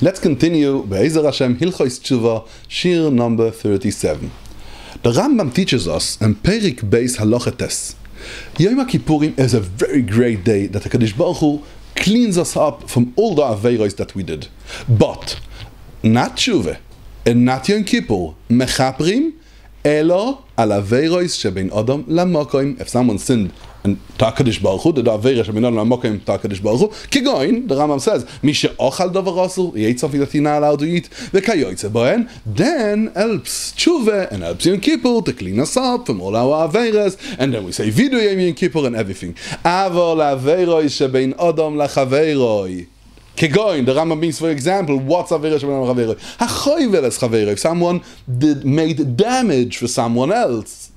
Let's continue, Be'ezer Hashem, Hilchos Teshuvah, Shir number 37. The Rambam teaches us in Perik Beis Halachates, Yom Kippurim is a very great day that the HaKadosh Baruch Hu cleans us up from all the Aveiros that we did. But, not Teshuvah, and not Yom Kippur, Mechaprim, Elo al Aveiros shebein Adam lamokim. If someone sinned and HaKadosh Baruch Hu, the Aveiros shebein Adam lamokim HaKadosh Baruch Hu, Kigoin, the Rambam says, Mi she'ochal davar asur, he ate something that he's not allowed to eat, v'kayoytze bohen, then helps Teshuvah and helps Yom Kippur to clean us up from all our Aveiros, and then we say Vidu Yom Kippur and everything. Avol Aveiros shebein Adam לחבירו. Kegoin, the Rambam brings, for example, what's Avera Shebein Adam Chaveiro? If someone made damage for someone else,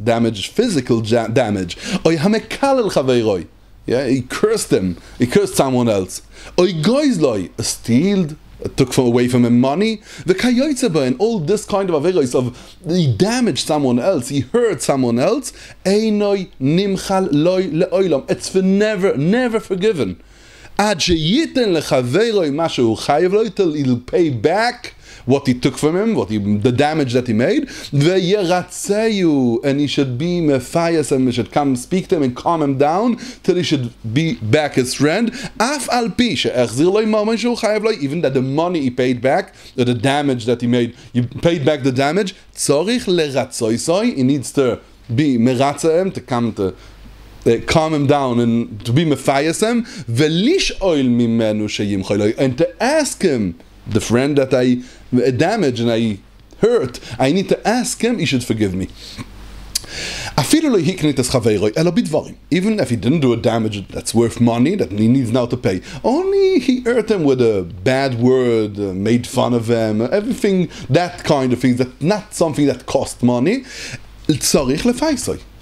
physical damage, or Hamekalel Chaveiro, yeah, he cursed him, he cursed someone else, or Goizloi, stealed, took away from him money, the Kayotzeba, and all this kind of Averos of he damaged someone else, he hurt someone else, Einoi Nimchal Loi Leoilam, it's for never forgiven. Till he'll pay back what he took from him, the damage that he made, and he should be mefayas, and we should come speak to him and calm him down till he should be back his friend. Even that the money he paid back, or the damage that he made, you paid back the damage. He needs to be meratzaim, to come to calm him down and to be mefayasem, and to ask him, the friend that I damaged and I hurt, I need to ask him, he should forgive me. Even if he didn't do a damage that's worth money, that he needs now to pay, only he hurt him with a bad word, made fun of him, everything, that kind of thing, that not something that cost money.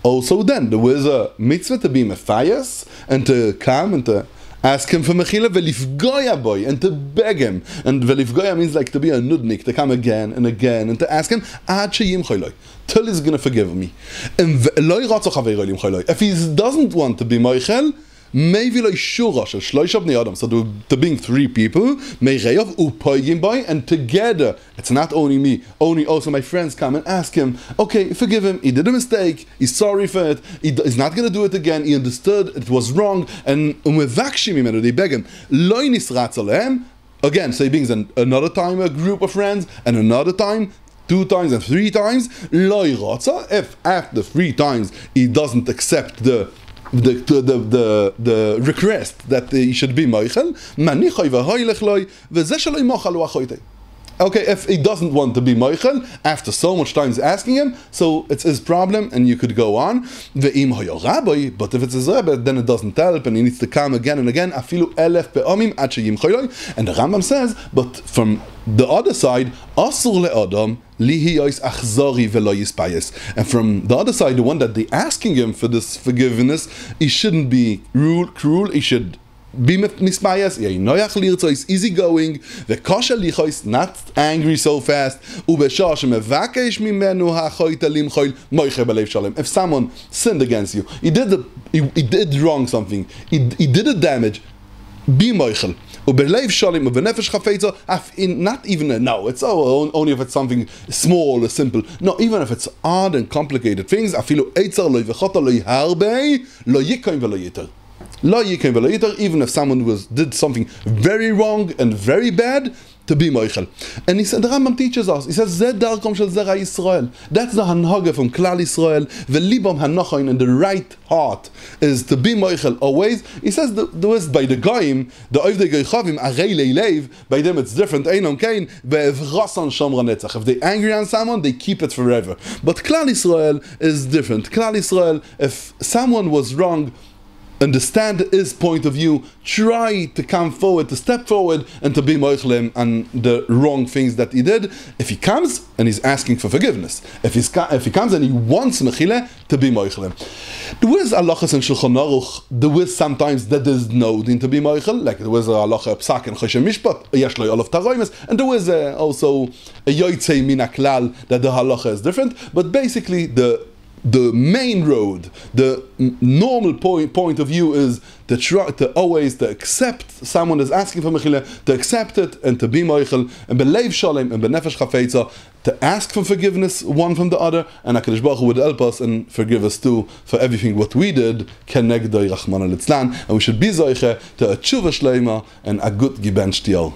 Also then, there was a mitzvah to be mefayas, and to come and to ask him for mechila, velifgoya boy, and to beg him. And velifgoya means like to be a nudnik, to come again and again, and to ask him, till he's going to forgive me. And if he doesn't want to be moichel, maybe like shurash, so to being three people, and together, it's not only me, only also my friends come and ask him, okay, forgive him, he did a mistake, he's sorry for it, he's not going to do it again, he understood it was wrong, and they beg him, again, so he brings another time a group of friends, and another time, 2 times and 3 times, if after 3 times he doesn't accept the request that he should be moichel, okay, if he doesn't want to be moichel after so much times asking him, so it's his problem and you could go on. But if it's his rabbi, then it doesn't help and he needs to come again and again. And the Rambam says, but from the other side, asur le'adam lihiyos achzari v'lo yispayes. And from the other side, the one that they're asking him for this forgiveness, he shouldn't be cruel, he should be mispayas, is easygoing, the kosher lichois, not angry so fast. If someone sinned against you, he did wrong something, he did a damage, be moichel. Not even no, it's only if it's something small or simple. No, even if it's odd and complicated things, even if someone did something very wrong and very bad, to be moichel. And he said, the Rambam teaches us, he says, that's the hanhaga from Klal Yisrael, the libam hanachain, and the right heart is to be moichel always. He says, there was by the goyim, the oivdei goychavim, arei leilev, by them it's different, einam kain, ve'evrasan shomra netzach. If they're angry on someone, they keep it forever. But Klal Yisrael is different. Klal Yisrael, if someone was wrong, understand his point of view, try to come forward, to step forward, and to be moichel on the wrong things that he did. If he comes and he's asking for forgiveness, if he comes and he wants mechila, to be moichel. There is halachas in Shulchan Aruch. There is sometimes that there's no din to be moichel, like there was a halacha psak in Choshen Mishpat, yesh lo olav taroimes, and there was also a yotzei min haklal that the halacha is different. But basically the the main road, the normal point of view is to always to accept someone is asking for mechila, to accept it and to be moichel and believe shalom and benefesh chafetza, to ask for forgiveness one from the other, and HaKadosh Baruch Hu would help us and forgive us too for everything what we did. Kenegdoi Rachmana Litzlan, and we should be zoiche to a tshuva shleima and a good gebencht yol.